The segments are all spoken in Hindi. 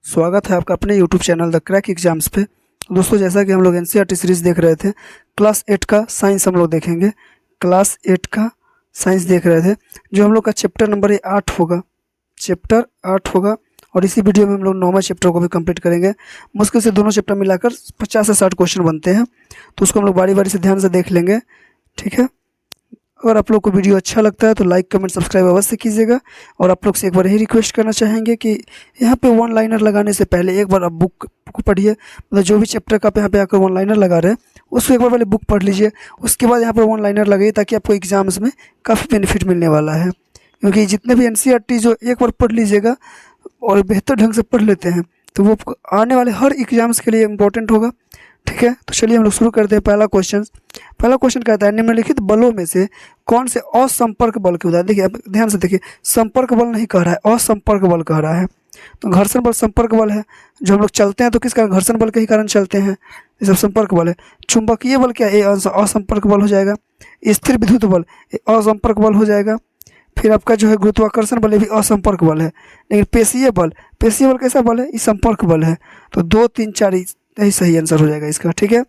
स्वागत है आपका अपने YouTube channel the crack exams पे। दोस्तों, जैसा कि हम लोग एनसीईआरटी सीरीज़ देख रहे थे, क्लास 8 का साइंस हम लोग देखेंगे। क्लास 8 का साइंस देख रहे थे, जो हम लोग का चैप्टर नंबर 8 होगा। चैप्टर 8 होगा और इसी वीडियो में हम लोग 9वां चैप्टर को भी कंप्लीट करेंगे। मुश्किल से दोनों चैप्टर मिलाकर 50 से 60 क्वेश्चन बनते हैं, तो उसको हम लोग बारी बारी से ध्यान से देख लेंगे। ठीक है, अगर आप लोग को वीडियो अच्छा लगता है तो लाइक कमेंट सब्सक्राइब अवश्य कीजिएगा। और आप लोग से एक बार यही रिक्वेस्ट करना चाहेंगे कि यहाँ पे वन लाइनर लगाने से पहले एक बार आप बुक को पढ़िए। मतलब जो भी चैप्टर का आप यहाँ पे आकर वन लाइनर लगा रहे हैं, उसको एक बार पहले बुक पढ़ लीजिए, उसके बाद यहाँ पर वन लाइनर लगाइए, ताकि आपको एग्जाम्स में काफ़ी बेनिफिट मिलने वाला है। क्योंकि जितने भी एनसीईआरटी जो एक बार पढ़ लीजिएगा और बेहतर ढंग से पढ़ लेते हैं, तो वो आने वाले हर एग्जाम्स के लिए इम्पोर्टेंट होगा। ठीक है, तो चलिए हम लोग शुरू करते हैं। पहला क्वेश्चन कहता है, निम्नलिखित बलों में से कौन से असंपर्क बल के उदाहरण। देखिए, अब ध्यान से देखिए, संपर्क बल नहीं कह रहा है, असंपर्क बल कह रहा है। तो घर्षण बल संपर्क बल है, जो हम लोग चलते हैं तो किस कारण, घर्षण बल के ही कारण चलते हैं, ये सब संपर्क बल है। चुंबकीय बल क्या है, ये असंपर्क बल हो जाएगा। स्थिर विद्युत बल ये असंपर्क बल हो जाएगा। फिर आपका जो है गुरुत्वाकर्षण बल, ये भी असंपर्क बल है। लेकिन पेशीय बल कैसा बल है, ये संपर्क बल है। तो 2, 3, 4 यही सही आंसर हो जाएगा इसका। ठीक है,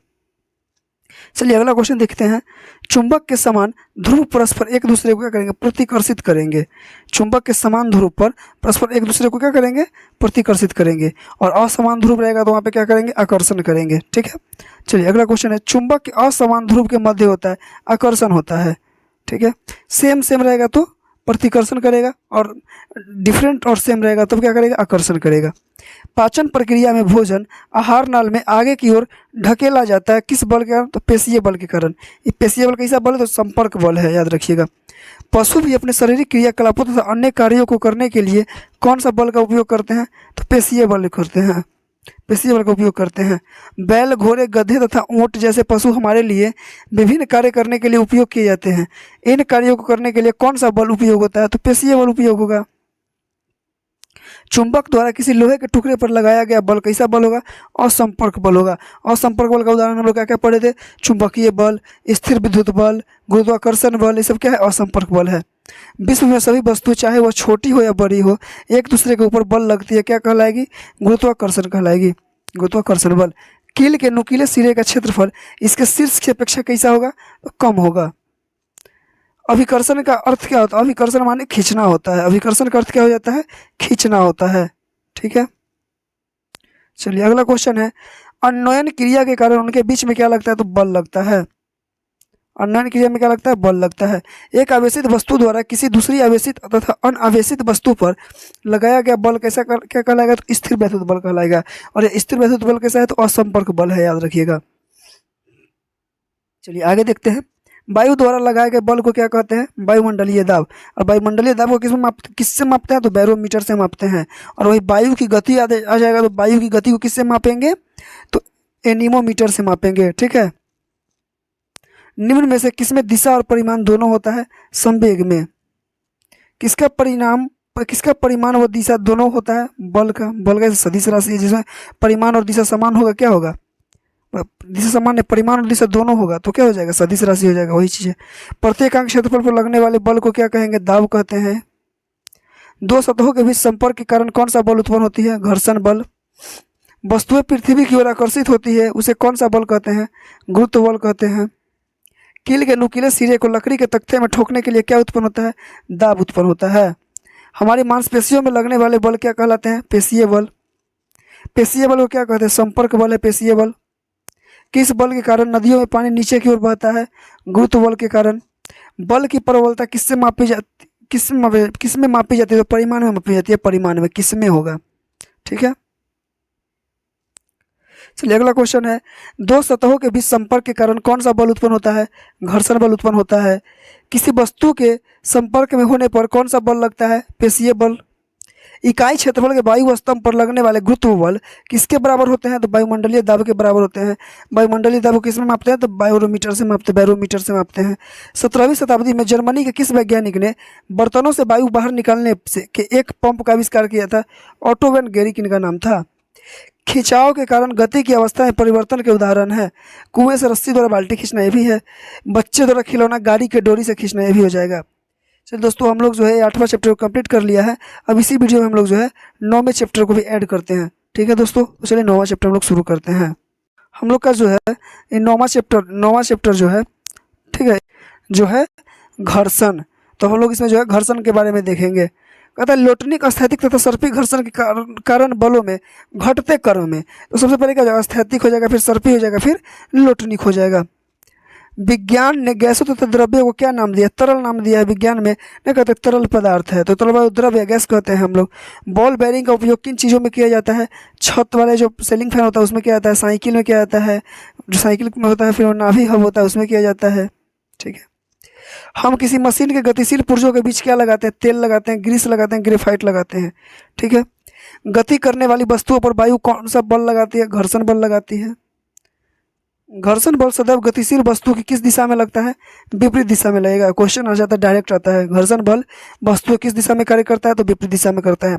चलिए अगला क्वेश्चन देखते हैं। चुंबक के समान ध्रुव परस्पर एक दूसरे को क्या करेंगे, प्रतिकर्षित करेंगे। चुंबक के समान ध्रुव पर परस्पर एक दूसरे को क्या करेंगे, प्रतिकर्षित करेंगे। और असमान ध्रुव रहेगा तो वहाँ पे क्या करेंगे, आकर्षण करेंगे। ठीक है, चलिए अगला क्वेश्चन है, चुंबक के असमान ध्रुव के मध्य होता है आकर्षण होता है। ठीक है, सेम रहेगा तो प्रतिकर्षण करेगा, और डिफरेंट और सेम रहेगा तो क्या करेगा, आकर्षण करेगा। पाचन प्रक्रिया में भोजन आहार नाल में आगे की ओर ढकेला जाता है किस बल के कारण, तो पेशीय बल के कारण। ये पेशीय बल कैसा बल है, तो संपर्क बल है, याद रखिएगा। पशु भी अपने शारीरिक क्रियाकलापों तथा अन्य कार्यों को करने के लिए कौन सा बल का उपयोग करते हैं, तो पेशीय बल करते हैं, पेशीय बल का उपयोग करते हैं। बैल, घोड़े, गधे तथा ऊंट जैसे पशु हमारे लिए विभिन्न कार्य करने के लिए उपयोग किए जाते हैं। इन कार्यों को करने के लिए कौन सा बल उपयोग होता है, तो पेशीय बल उपयोग होगा। चुंबक द्वारा किसी लोहे के टुकड़े पर लगाया गया बल कैसा बल होगा, असंपर्क बल होगा। असंपर्क बल का उदाहरण हम लोग क्या क्या पढ़े थे, चुंबकीय बल, स्थिर विद्युत बल, गुरुत्वाकर्षण बल, ये सब क्या है, असंपर्क बल है। विश्व में सभी वस्तुएं चाहे वह छोटी हो या बड़ी हो, एक दूसरे के ऊपर बल लगती है, क्या कहलाएगी, गुरुत्वाकर्षण कहलाएगी, गुरुत्वाकर्षण बल। कील के नुकीले सिरे का क्षेत्रफल इसके शीर्ष की अपेक्षा कैसा होगा, तो कम होगा। अभिकर्षण का अर्थ क्या होता है, अभिकर्षण माने खींचना होता है। अभिकर्षण का अर्थ क्या हो जाता है, खींचना होता है। ठीक है, चलिए अगला क्वेश्चन है, अन्वयन क्रिया के कारण उनके बीच में क्या लगता है, तो बल लगता है। अन्वयन क्रिया में क्या लगता है, बल लगता है। एक आवेशित वस्तु द्वारा किसी दूसरी आवेशित तथा अनावेशित वस्तु पर लगाया गया बल क्या कहलाएगा, तो स्थिर वैद्युत बल कहलाएगा। और ये स्थिर वैद्युत बल कैसा है, तो असंपर्क बल है, याद रखिएगा। चलिए आगे देखते हैं। वायु द्वारा लगाए गए बल को क्या कहते हैं, वायुमंडलीय दाब। और वायुमंडलीय दाब को किससे मापते हैं, तो बैरोमीटर से मापते हैं। और वही वायु की गति आ जाएगा, तो वायु की गति को किससे मापेंगे, तो एनीमोमीटर से मापेंगे। ठीक है, निम्न में से किसमें दिशा और परिमाण दोनों होता है, संवेग में। किसका परिमाण व दिशा दोनों होता है, बल का सदिश राशि है, जिसमें परिमाण और दिशा समान होगा, क्या होगा, दिशा समान है, परिमाण और दिशा दोनों होगा तो क्या हो जाएगा, सदिश राशि हो जाएगा, वही चीज़ है। प्रत्येकांक क्षेत्रफल पर लगने वाले बल को क्या कहेंगे, दाब कहते हैं। दो सतहों के बीच संपर्क के कारण कौन सा बल उत्पन्न होती है, घर्षण बल। वस्तुएं पृथ्वी की ओर आकर्षित होती है, उसे कौन सा बल कहते हैं, गुरुत्व बल कहते हैं। कील के नुकीले सिरे को लकड़ी के तख्ते में ठोकने के लिए क्या उत्पन्न होता है, दाब उत्पन्न होता है। हमारी मांसपेशियों में लगने वाले बल क्या कहलाते हैं, पेशीय बल। पेशीय बल को क्या कहते हैं, संपर्क बल है पेशीय बल। किस बल के कारण नदियों में पानी नीचे की ओर बहता है, गुरुत्व बल के कारण। बल की प्रबलता किसमें मापी जाती है, तो परिमाण में मापी जाती है, परिमाण में, किसमें होगा। ठीक है, चलिए अगला क्वेश्चन है, दो सतहों के बीच संपर्क के कारण कौन सा बल उत्पन्न होता है, घर्षण बल उत्पन्न होता है। किसी वस्तु के संपर्क में होने पर कौन सा बल लगता है, पेशीय बल। इकाई क्षेत्रफल के वायु स्तंभ पर लगने वाले गुरुत्व बल किसके बराबर होते हैं, तो वायुमंडलीय दाब के बराबर होते हैं। वायुमंडलीय दाब को किसमें मापते हैं, तो बैरोमीटर से मापते हैं। 17वीं शताब्दी में जर्मनी के किस वैज्ञानिक ने बर्तनों से वायु बाहर निकालने से के एक पंप का आविष्कार किया था, ऑटो वैन गेरिक इनका नाम था। खिंचाव के कारण गति की अवस्था में परिवर्तन के उदाहरण है, कुएं से रस्सी द्वारा बाल्टी खींचना, ये भी है। बच्चे द्वारा खिलौना गाड़ी के डोरी से खींचना, ये भी हो जाएगा। चलिए दोस्तों, हम लोग जो है 8वां चैप्टर को कंप्लीट कर लिया है। अब इसी वीडियो में हम लोग जो है 9वें चैप्टर को भी ऐड करते हैं। ठीक है दोस्तों, तो चलिए 9वां चैप्टर हम लोग शुरू करते हैं। हम लोग का जो है ये 9वां चैप्टर जो है, ठीक है, जो है घर्षण। तो हम लोग इसमें जो है घर्षण के बारे में देखेंगे। कहता है लोटनिक, स्थैतिक तथा सर्पी घर्षण के कारण बलों में घटते क्रम में। तो सबसे पहले क्या हो जाएगा, स्थैतिक हो जाएगा, फिर सर्पी हो जाएगा, फिर लोटनिक हो जाएगा। विज्ञान ने गैसों तथा द्रव्यों को क्या नाम दिया, तरल नाम दिया है। विज्ञान में नहीं कहते तरल पदार्थ है, तो तरल द्रव्य गैस कहते हैं हम लोग। बॉल बेयरिंग का उपयोग किन चीज़ों में किया जाता है, छत वाले जो सीलिंग फैन होता है उसमें किया जाता है, साइकिल में किया जाता है, जो साइकिल में होता है, फिर नाभि हब होता है उसमें किया जाता है। ठीक है, हम किसी मशीन के गतिशील पुर्जों के बीच क्या लगाते हैं, तेल लगाते हैं, ग्रीस लगाते हैं, ग्रेफाइट लगाते हैं। ठीक है, गति करने वाली वस्तुओं पर वायु कौन सा बल लगाती है, घर्षण बल लगाती है। घर्षण बल सदैव गतिशील वस्तु की किस दिशा में लगता है, विपरीत दिशा में लगेगा। क्वेश्चन आ जाता है, डायरेक्ट आता है। घर्षण बल वस्तु किस दिशा में कार्य करता है, तो विपरीत दिशा में करता है।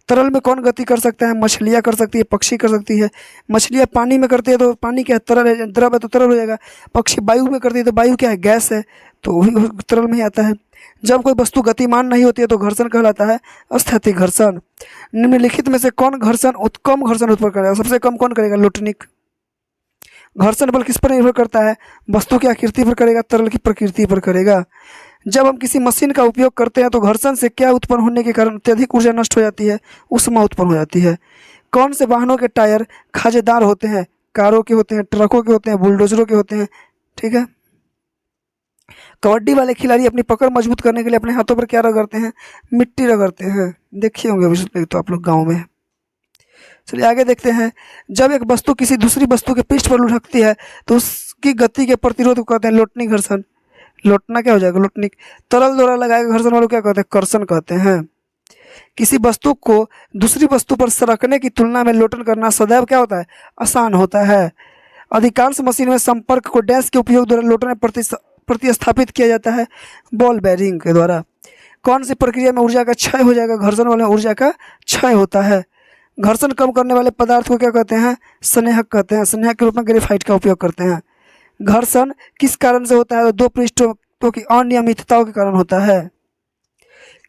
तरल में कौन गति कर सकता है, मछलियाँ कर सकती है, पक्षी कर सकती है। मछलियाँ पानी में करती है तो पानी क्या है, तरल है, द्रव है तो तरल हो जाएगा। पक्षी वायु में करती है तो वायु क्या है, गैस है, तो वही तरल में ही आता है। जब कोई वस्तु गतिमान नहीं होती है तो घर्षण कहलाता है स्थैतिक घर्षण। निम्नलिखित में से कौन घर्षण कम घर्षण उत्पन्न करेगा, सबसे कम कौन करेगा, लोटनिक। घर्षण बल किस पर निर्भर करता है, वस्तु की आकृति पर करेगा, तरल की प्रकृति पर करेगा। जब हम किसी मशीन का उपयोग करते हैं तो घर्षण से क्या उत्पन्न होने के कारण अत्यधिक ऊर्जा नष्ट हो जाती है, ऊष्मा उत्पन्न हो जाती है। कौन से वाहनों के टायर खाजेदार होते हैं, कारों के होते हैं, ट्रकों के होते हैं, बुलडोजरों के होते हैं। ठीक है, कबड्डी वाले खिलाड़ी अपनी पकड़ मजबूत करने के लिए अपने हाथों पर क्या रगड़ते हैं, मिट्टी रगड़ते हैं। देखिए होंगे अभी तो आप लोग गाँव में। चलिए आगे देखते हैं। जब एक वस्तु किसी दूसरी वस्तु के पृष्ठ पर लुढ़कती है तो उसकी गति के प्रतिरोध को कहते हैं लोटनिक घर्षण। लोटना क्या हो जाएगा, लोटनिक। तरल द्वारा लगाएगा घर्षण वालों क्या कहते हैं, कर्षण कहते हैं। किसी वस्तु को दूसरी वस्तु पर सरकने की तुलना में लोटन करना सदैव क्या होता है, आसान होता है। अधिकांश मशीन में संपर्क को डैश के उपयोग द्वारा लोटन में प्रतिस्थापित किया जाता है, बॉल बेयरिंग के द्वारा। कौन सी प्रक्रिया में ऊर्जा का क्षय हो जाएगा, घर्षण वाले में ऊर्जा का क्षय होता है। घर्षण कम करने वाले पदार्थ को क्या कहते हैं, स्नेहक कहते हैं। स्नेहक के रूप में ग्रेफाइट का उपयोग करते हैं। घर्षण किस कारण से होता है, दो पृष्ठों की अनियमितताओं के कारण होता है।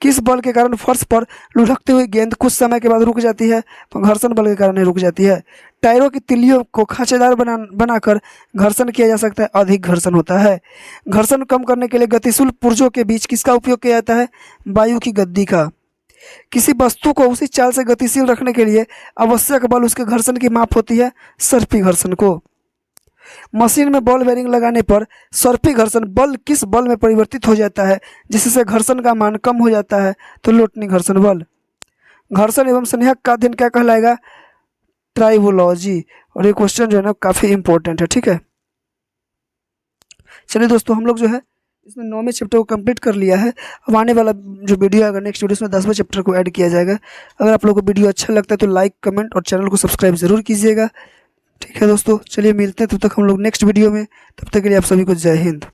किस बल के कारण फर्श पर लुढ़कती हुई गेंद कुछ समय के बाद रुक जाती है, तो घर्षण बल के कारण ही रुक जाती है। टायरों की तिल्लियों को खांचेदार बनाकर घर्षण किया जा सकता है, अधिक घर्षण होता है। घर्षण कम करने के लिए गतिशील पुर्जों के बीच किसका उपयोग किया जाता है, वायु की गद्दी का। किसी वस्तु को उसी चाल से गतिशील रखने के लिए आवश्यक बल उसके घर्षण की माप होती है, सर्पी घर्षण को। मशीन में बॉल बेयरिंग लगाने पर सर्पी घर्षण बल किस बल में परिवर्तित हो जाता है जिससे घर्षण का मान कम हो जाता है, तो लोटनिक घर्षण बल। घर्षण एवं स्नेहक का अध्ययन क्या कहलाएगा, ट्राइबोलॉजी। और ये क्वेश्चन जो है ना काफी इंपॉर्टेंट है। ठीक है, चलिए दोस्तों हम लोग जो है इसमें 9वें चैप्टर को कंप्लीट कर लिया है। अब आने वाला जो वीडियो है, अगर नेक्स्ट वीडियो में 10वें चैप्टर को ऐड किया जाएगा। अगर आप लोगों को वीडियो अच्छा लगता है तो लाइक, कमेंट और चैनल को सब्सक्राइब जरूर कीजिएगा। ठीक है दोस्तों, चलिए मिलते हैं तब तक हम लोग नेक्स्ट वीडियो में। तब तक के लिए आप सभी को जय हिंद।